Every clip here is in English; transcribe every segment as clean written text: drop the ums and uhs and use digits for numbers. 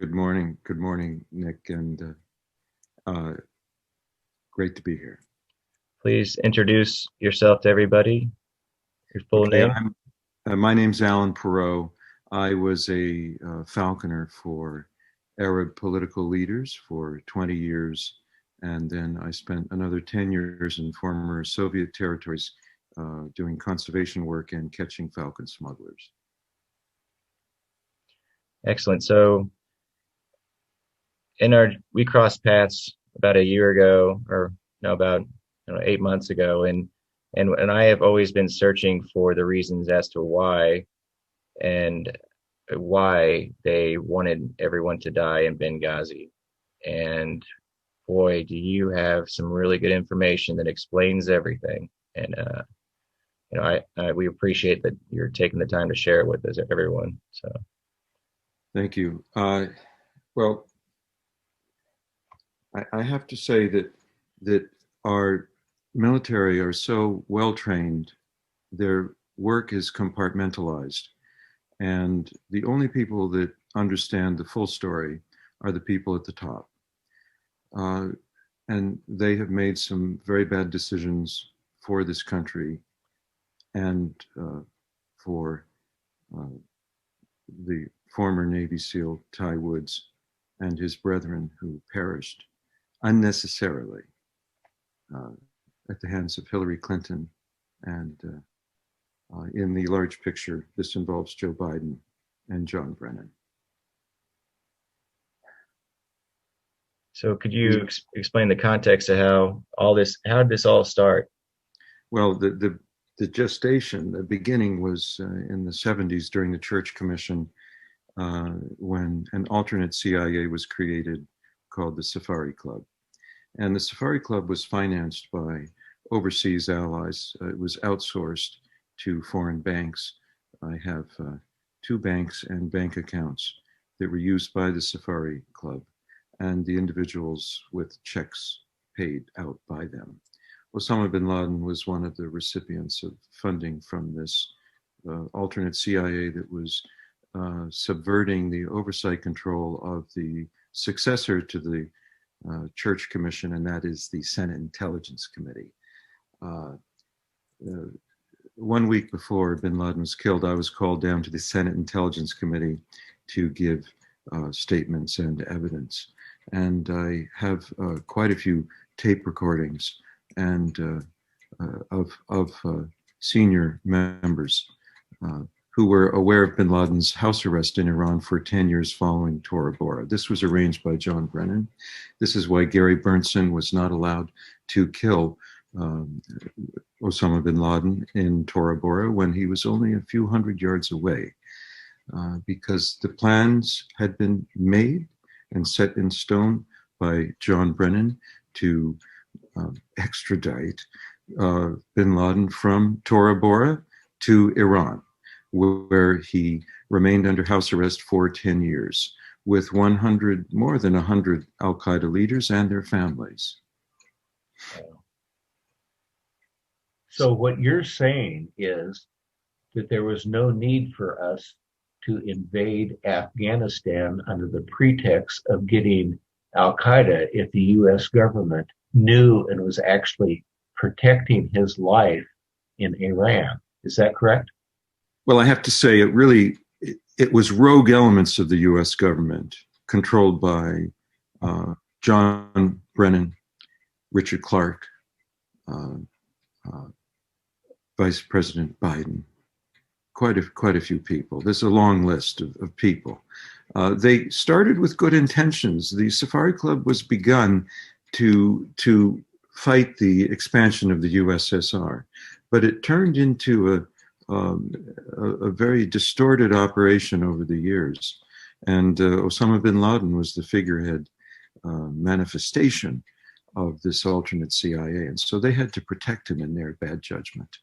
Good morning, Nick, and uh, great to be here. Please introduce yourself to everybody, your full Okay, name. my name's Howell Parrot. I was a falconer for Arab political leaders for 20 years, and then I spent another 10 years in former Soviet territories doing conservation work and catching falcon smugglers. Excellent. So we crossed paths about a year ago, or no, about 8 months ago, and I have always been searching for the reasons as to and why they wanted everyone to die in Benghazi. And boy, do you have some really good information that explains everything. And we appreciate that you're taking the time to share it with us, everyone. So. Thank you. Well, I have to say that our military are so well trained, their work is compartmentalized, and the only people that understand the full story are the people at the top. And they have made some very bad decisions for this country and for the former Navy SEAL Ty Woods and his brethren who perished unnecessarily at the hands of Hillary Clinton. And in the large picture, this involves Joe Biden and John Brennan. So could you explain the context of how did this all start? Well, the gestation, the beginning was in the 70s during the Church Commission when an alternate CIA was created called the Safari Club. And the Safari Club was financed by overseas allies. It was outsourced to foreign banks. I have two banks and bank accounts that were used by the Safari Club and the individuals with checks paid out by them. Osama bin Laden was one of the recipients of funding from this alternate CIA that was subverting the oversight control of the successor to the Church Commission, and that is the Senate Intelligence Committee. 1 week before bin Laden was killed, I was called down to the Senate Intelligence Committee to give statements and evidence. And I have quite a few tape recordings and of senior members who were aware of bin Laden's house arrest in Iran for 10 years following Tora Bora. This was arranged by John Brennan. This is why Gary Bernson was not allowed to kill Osama bin Laden in Tora Bora when he was only a few hundred yards away, because the plans had been made and set in stone by John Brennan to extradite bin Laden from Tora Bora to Iran, where he remained under house arrest for 10 years with more than 100 Al-Qaeda leaders and their families. So what you're saying is that there was no need for us to invade Afghanistan under the pretext of getting Al-Qaeda if the U.S. government knew and was actually protecting his life in Iran. Is that correct? Well, I have to say it was rogue elements of the U.S. government controlled by John Brennan, Richard Clarke, Vice President Biden, quite a few people. There's a long list of people. They started with good intentions. The Safari Club was begun to fight the expansion of the USSR, but it turned into a very distorted operation over the years. And Osama bin Laden was the figurehead manifestation of this alternate CIA. And so they had to protect him in their bad judgment.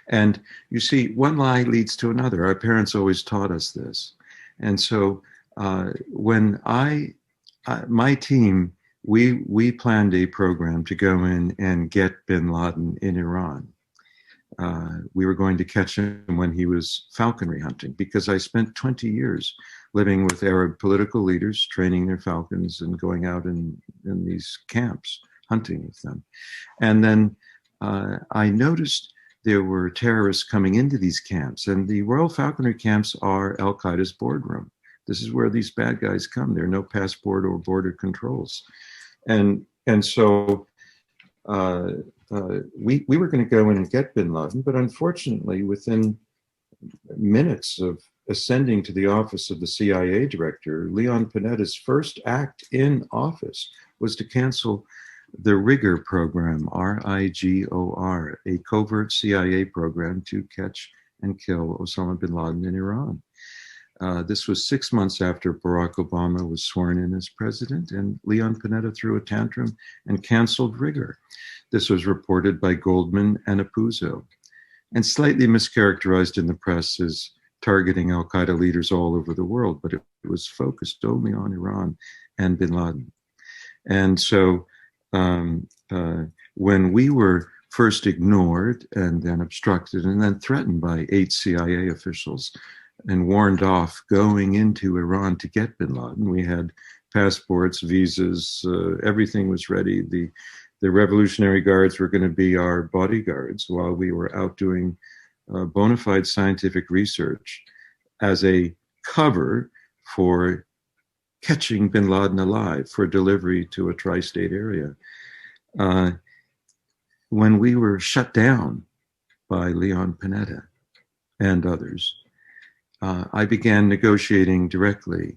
And you see, one lie leads to another. Our parents always taught us this. And so when my team, we planned a program to go in and get bin Laden in Iran. we were going to catch him when he was falconry hunting, because I spent 20 years living with Arab political leaders, training their falcons and going out in these camps, hunting with them. And then I noticed there were terrorists coming into these camps, and the Royal Falconry camps are Al-Qaeda's boardroom. This is where these bad guys come. There are no passport or border controls. And so we were going to go in and get bin Laden, but unfortunately, within minutes of ascending to the office of the CIA director, Leon Panetta's first act in office was to cancel the Rigor program, RIGOR, a covert CIA program to catch and kill Osama bin Laden in Iran. This was 6 months after Barack Obama was sworn in as president, and Leon Panetta threw a tantrum and canceled Rigor. This was reported by Goldman and Apuzzo, and slightly mischaracterized in the press as targeting al-Qaeda leaders all over the world, but it was focused only on Iran and bin Laden. And so when we were first ignored and then obstructed and then threatened by 8 CIA officials and warned off going into Iran to get bin Laden, we had passports, visas, everything was ready. The Revolutionary Guards were going to be our bodyguards while we were out doing bona fide scientific research as a cover for catching bin Laden alive for delivery to a tri-state area. When we were shut down by Leon Panetta and others, I began negotiating directly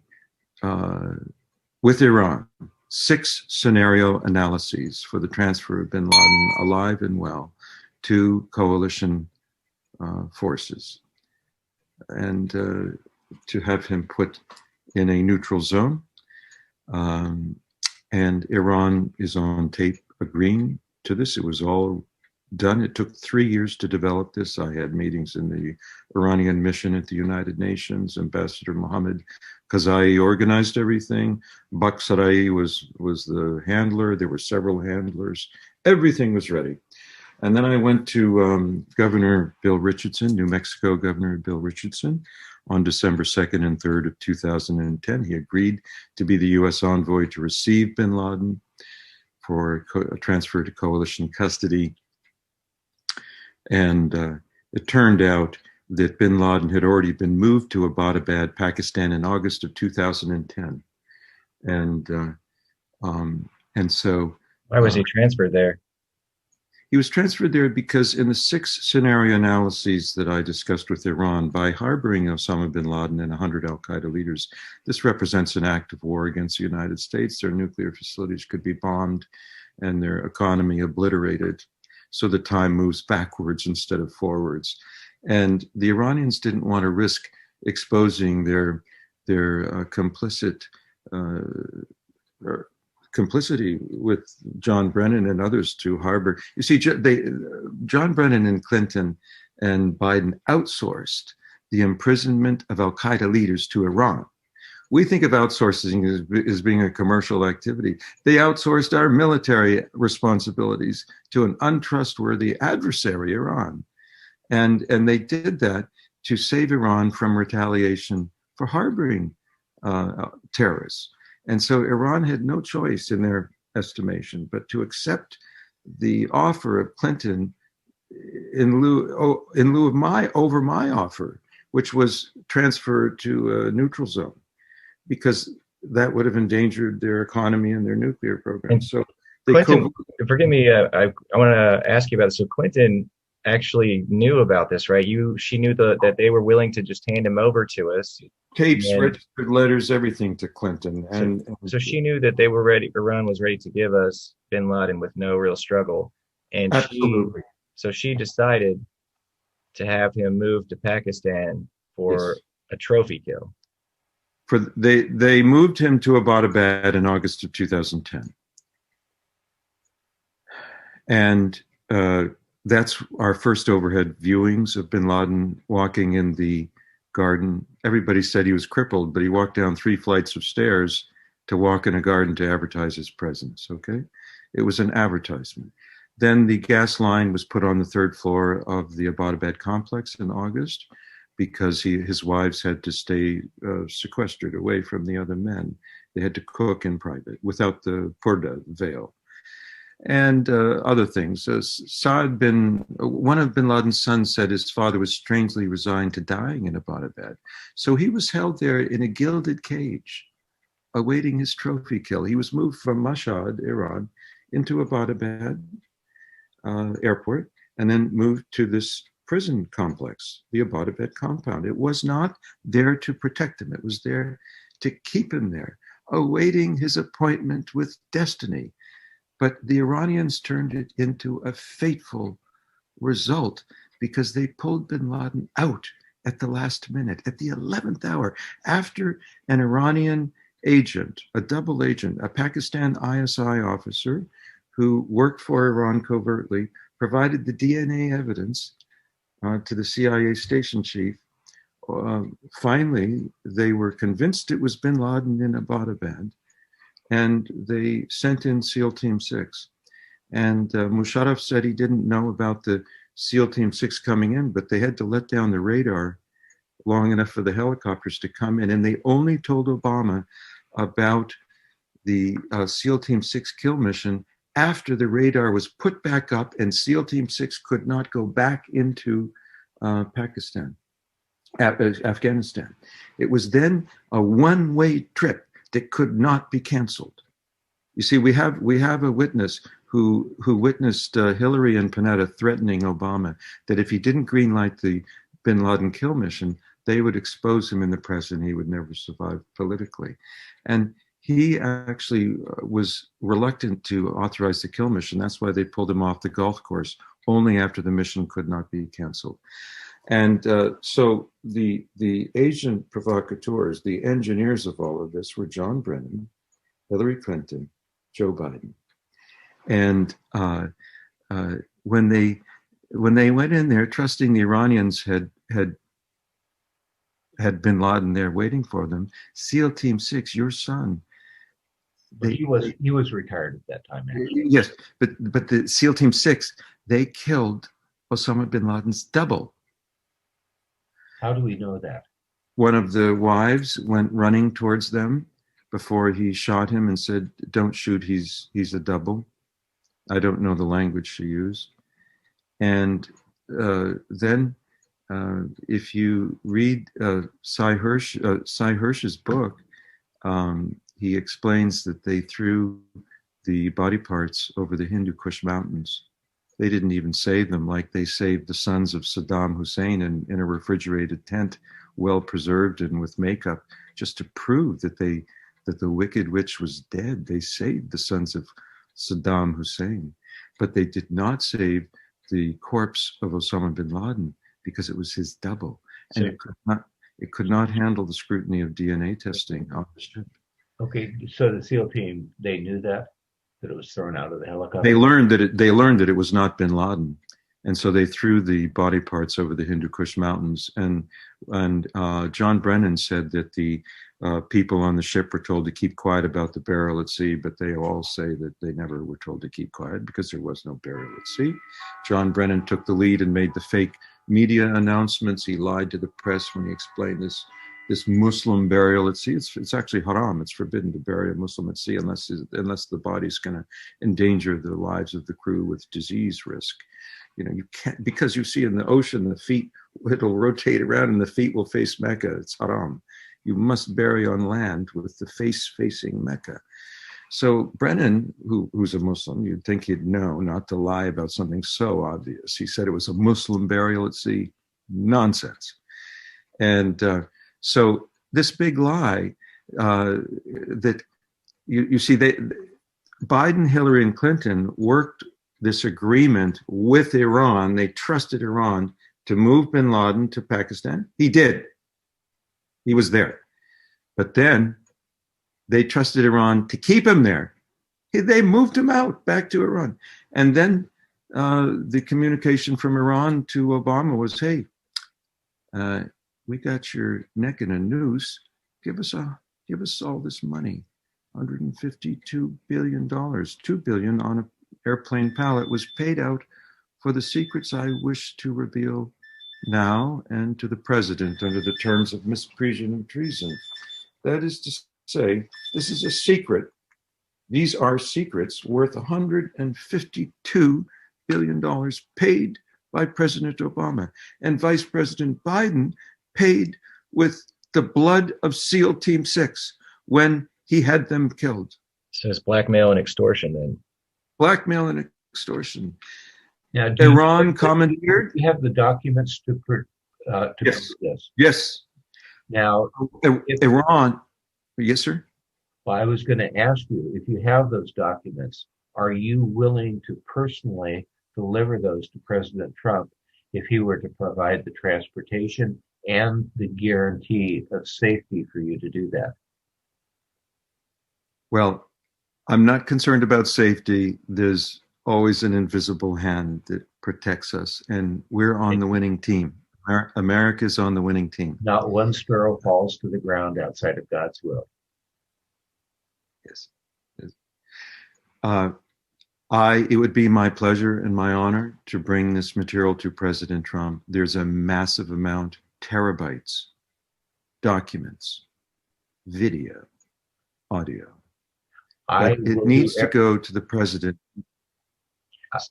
with Iran 6 scenario analyses for the transfer of bin Laden alive and well to coalition forces, and to have him put in a neutral zone. And Iran is on tape agreeing to this. It was all done. It took 3 years to develop this. I had meetings in the Iranian mission at the United Nations. Ambassador Mohammed Kazai organized everything. Bakhsarai was the handler. There were several handlers. Everything was ready. And then I went to Governor Bill Richardson, New Mexico Governor Bill Richardson, on December 2nd and 3rd of 2010. He agreed to be the U.S. envoy to receive bin Laden for a transfer to coalition custody. And it turned out that bin Laden had already been moved to Abbottabad, Pakistan in August of 2010. And so... Why was he transferred there? He was transferred there because in the 6 scenario analyses that I discussed with Iran, by harboring Osama bin Laden and 100 al-Qaeda leaders, this represents an act of war against the United States. Their nuclear facilities could be bombed and their economy obliterated. So the time moves backwards instead of forwards. And the Iranians didn't want to risk exposing their complicity with John Brennan and others to harbor. You see, John Brennan and Clinton and Biden outsourced the imprisonment of al-Qaeda leaders to Iran. We think of outsourcing as being a commercial activity. They outsourced our military responsibilities to an untrustworthy adversary, Iran. And they did that to save Iran from retaliation for harboring terrorists. And so Iran had no choice in their estimation but to accept the offer of Clinton in lieu of my offer, which was transferred to a neutral zone, because that would have endangered their economy and their nuclear program. So Clinton, forgive me, I want to ask you about this. So Clinton actually knew about this, right? She knew that they were willing to just hand him over to us. Tapes, registered letters, everything to Clinton. So she knew that they were ready. Iran was ready to give us bin Laden with no real struggle. And absolutely. So she decided to have him moved to Pakistan for a trophy kill. They moved him to Abbottabad in August of 2010. And that's our first overhead viewings of bin Laden walking in the garden. Everybody said he was crippled, but he walked down 3 flights of stairs to walk in a garden to advertise his presence, okay? It was an advertisement. Then the gas line was put on the third floor of the Abbottabad complex in August because his wives had to stay sequestered away from the other men. They had to cook in private without the purdah veil. And other things. One of bin Laden's sons said his father was strangely resigned to dying in Abbottabad. So he was held there in a gilded cage, awaiting his trophy kill. He was moved from Mashhad, Iran, into Abbottabad airport, and then moved to this prison complex, the Abbottabad compound. It was not there to protect him. It was there to keep him there, awaiting his appointment with destiny. But the Iranians turned it into a fateful result because they pulled bin Laden out at the last minute, at the 11th hour, after an Iranian agent, a double agent, a Pakistan ISI officer who worked for Iran covertly, provided the DNA evidence to the CIA station chief. Finally, they were convinced it was bin Laden in Abbottabad, and they sent in SEAL Team 6. And Musharraf said he didn't know about the SEAL Team 6 coming in, but they had to let down the radar long enough for the helicopters to come in. And they only told Obama about the SEAL Team 6 kill mission after the radar was put back up and SEAL Team 6 could not go back into Afghanistan. It was then a one-way trip that could not be canceled. You see, we have a witness who witnessed Hillary and Panetta threatening Obama that if he didn't greenlight the bin Laden kill mission, they would expose him in the press and he would never survive politically. And he actually was reluctant to authorize the kill mission. That's why they pulled him off the golf course only after the mission could not be canceled. And so the agent provocateurs, the engineers of all of this were John Brennan, Hillary Clinton, Joe Biden. And when they went in there, trusting the Iranians had bin Laden there waiting for them, SEAL Team 6, your son. He was retired at that time. Actually. Yes, but the SEAL Team 6, they killed Osama bin Laden's double. How do we know that? One of the wives went running towards them before he shot him and said, "Don't shoot, he's a double." I don't know the language she used. And then if you read Cy Hirsch's book, he explains that they threw the body parts over the Hindu Kush mountains. They didn't even save them like they saved the sons of Saddam Hussein in a refrigerated tent, well preserved and with makeup, just to prove that the wicked witch was dead. They saved the sons of Saddam Hussein, but they did not save the corpse of Osama bin Laden because it was his double, and it could not handle the scrutiny of DNA testing on the ship. Okay, so the SEAL team, they knew that it was thrown out of the helicopter. They learned that it was not bin Laden, and so they threw the body parts over the Hindu Kush mountains. And John Brennan said that the people on the ship were told to keep quiet about the burial at sea, but they all say that they never were told to keep quiet because there was no burial at sea. John Brennan took the lead and made the fake media announcements. He lied to the press when he explained this Muslim burial at sea. It's actually haram. It's forbidden to bury a Muslim at sea unless the body's going to endanger the lives of the crew with disease risk. You know, you can't, because you see in the ocean, the feet, it'll rotate around and the feet will face Mecca. It's haram. You must bury on land with the face facing Mecca. So Brennan, who's a Muslim, you'd think he'd know not to lie about something so obvious. He said it was a Muslim burial at sea. Nonsense. And so this big lie that you see, Biden, Hillary, and Clinton worked this agreement with Iran. They trusted Iran to move bin Laden to Pakistan. He did. He was there. But then they trusted Iran to keep him there. They moved him out back to Iran. And then the communication from Iran to Obama was, hey, we got your neck in a noose. Give us all this money, $152 billion, $2 billion on airplane pallet was paid out for the secrets I wish to reveal now and to the president under the terms of misprision and treason. That is to say, this is a secret. These are secrets worth $152 billion paid by President Obama. And Vice President Biden paid with the blood of SEAL Team 6 when he had them killed. So it's blackmail and extortion then. Blackmail and extortion. Now, Iran commandeered. You have the documents to prove Yes. this. Yes. Now, Iran. Yes, sir. well, I was going to ask you, if you have those documents, are you willing to personally deliver those to President Trump if he were to provide the transportation and the guarantee of safety for you to do that? Well, I'm not concerned about safety. There's always an invisible hand that protects us, and we're on the winning team. America's on the winning team. Not one sparrow falls to the ground outside of God's will. Yes. It would be my pleasure and my honor to bring this material to President Trump. There's a massive amount, terabytes, documents, video, audio. It needs to go to the president.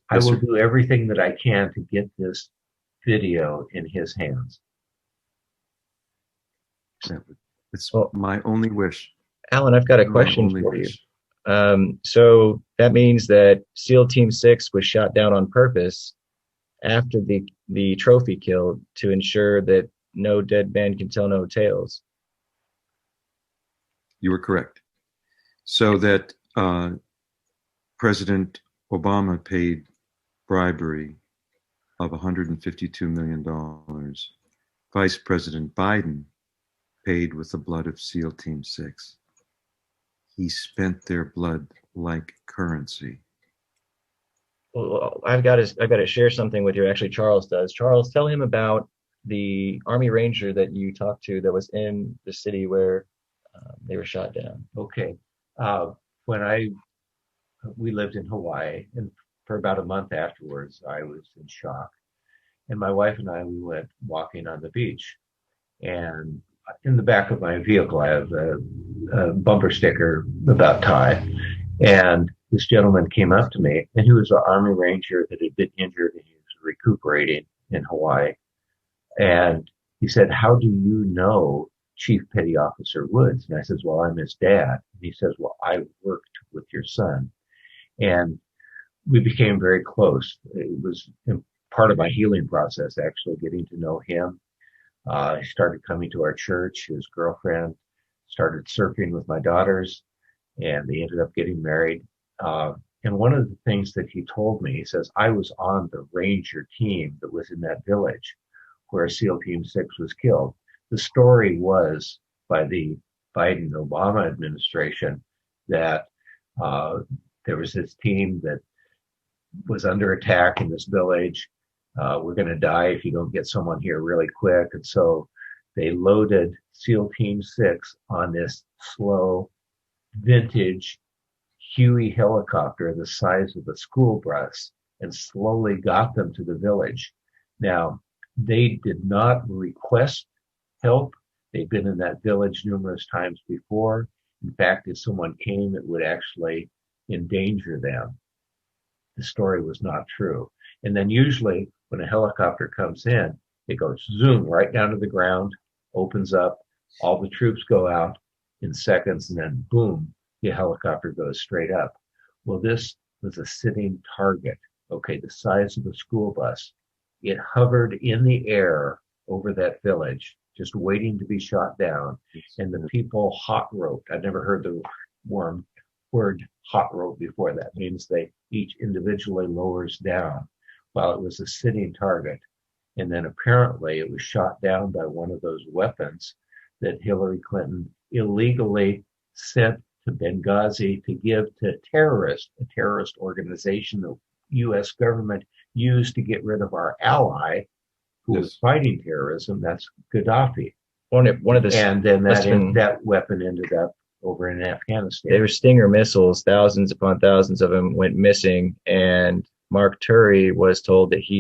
I will do everything that I can to get this video in his hands. It's my only wish. Alan, I've got a question for you. So that means that SEAL Team 6 was shot down on purpose after the trophy kill to ensure that no dead man can tell no tales. You were correct. So that President Obama paid bribery of $152 million. Vice President Biden paid with the blood of SEAL Team 6. He spent their blood like currency. Well, I've got to share something with you. Actually, Charles does. Charles, tell him about the Army Ranger that you talked to that was in the city where they were shot down. Okay. We lived in Hawaii, and for about a month afterwards, I was in shock. And my wife and I, we went walking on the beach. And in the back of my vehicle, I have a bumper sticker about Ty. And this gentleman came up to me, and he was an Army Ranger that had been injured, and he was recuperating in Hawaii. And he said, "How do you know Chief Petty Officer Woods?" And I says, "Well, I'm his dad." And he says, "Well, I worked with your son." And we became very close. It was part of my healing process, actually, getting to know him. He started coming to our church. His girlfriend started surfing with my daughters, and they ended up getting married. And one of the things that he told me, he says, "I was on the Ranger team that was in that village where SEAL Team 6 was killed." The story was by the Biden-Obama administration that there was this team that was under attack in this village. We're going to die if you don't get someone here really quick. And so they loaded SEAL Team 6 on this slow, vintage Huey helicopter the size of a school bus and slowly got them to the village. Now, they did not request help. They'd been in that village numerous times before. In fact, if someone came, it would actually endanger them. The story was not true. And then usually when a helicopter comes in, it goes zoom right down to the ground, opens up, all the troops go out in seconds, and then boom, the helicopter goes straight up. Well, this was a sitting target, okay, the size of a school bus. It hovered in the air over that village, just waiting to be shot down. And the people hot roped. I'd never heard the word hot rope before. That means they each individually lowers down while it was a sitting target. And then apparently it was shot down by one of those weapons that Hillary Clinton illegally sent to Benghazi to give to a terrorist organization the U.S. government used to get rid of our ally who was fighting terrorism. That's Gaddafi. One of the and then that weapon ended up over in Afghanistan. They were Stinger missiles. Thousands upon thousands of them went missing. And Mark Turry was told that he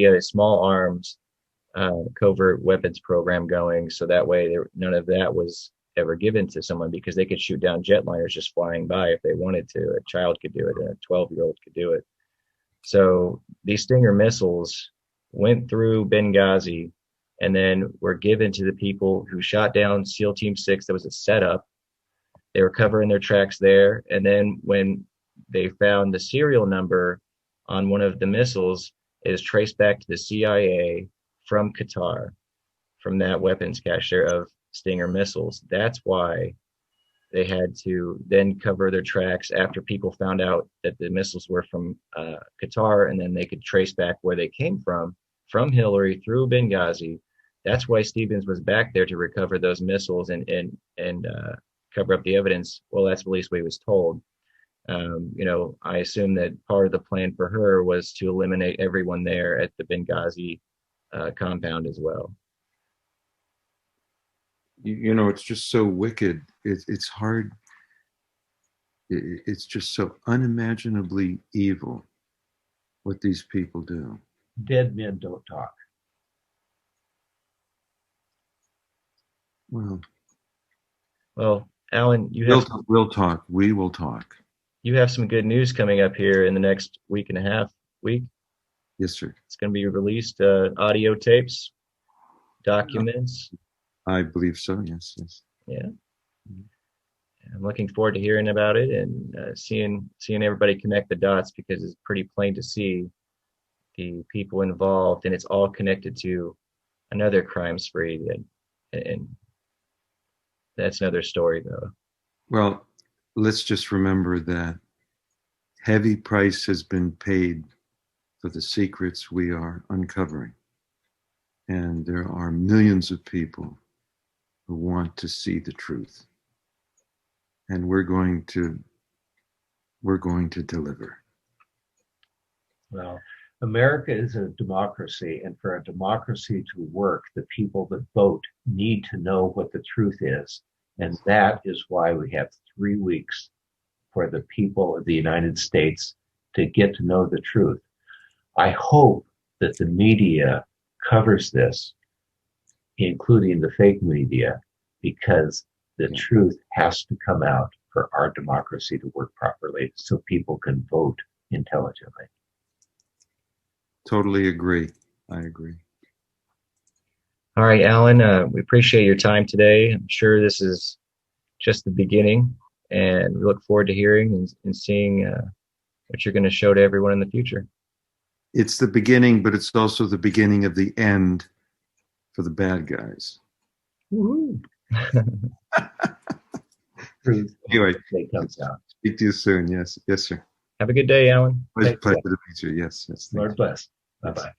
had a small arms covert weapons program going. So that way none of that was ever given to someone, because they could shoot down jetliners just flying by if they wanted to. A child could do it, and a 12-year-old could do it. So these Stinger missiles went through Benghazi and then were given to the people who shot down SEAL Team 6. That was a setup. They were covering their tracks there. And then when they found the serial number on one of the missiles, it is traced back to the CIA from Qatar, from that weapons cache there of Stinger missiles. That's why they had to then cover their tracks after people found out that the missiles were from Qatar, and then they could trace back where they came from Hillary through Benghazi. That's why Stevens was back there, to recover those missiles and cover up the evidence. Well, that's at least what he was told. I assume that part of the plan for her was to eliminate everyone there at the Benghazi compound as well. It's just so wicked. It's hard. It's just so unimaginably evil what these people do. Dead men don't talk. Well, Alan, we'll talk. We will talk. You have some good news coming up here in the next week and a half. Yes, sir. It's going to be released, audio tapes, documents. I believe so. Yes. Yeah. I'm looking forward to hearing about it and seeing everybody connect the dots, because it's pretty plain to see the people involved, and it's all connected to another crime spree. And that's another story, though. Well, let's just remember that heavy price has been paid for the secrets we are uncovering. And there are millions of people who want to see the truth. And we're going to deliver. Well, America is a democracy, and for a democracy to work, the people that vote need to know what the truth is. And that is why we have 3 weeks for the people of the United States to get to know the truth. I hope that the media covers this, including the fake media, because the truth has to come out for our democracy to work properly, so people can vote intelligently. Totally agree. I agree. All right, Alan, we appreciate your time today. I'm sure this is just the beginning, and we look forward to hearing and seeing what you're going to show to everyone in the future. It's the beginning, but it's also the beginning of the end for the bad guys. Woohoo! Anyway, it comes out. Speak to you soon. Yes, sir. Have a good day, Alan. Pleasure to meet you. Yes. Lord bless. Bye-bye.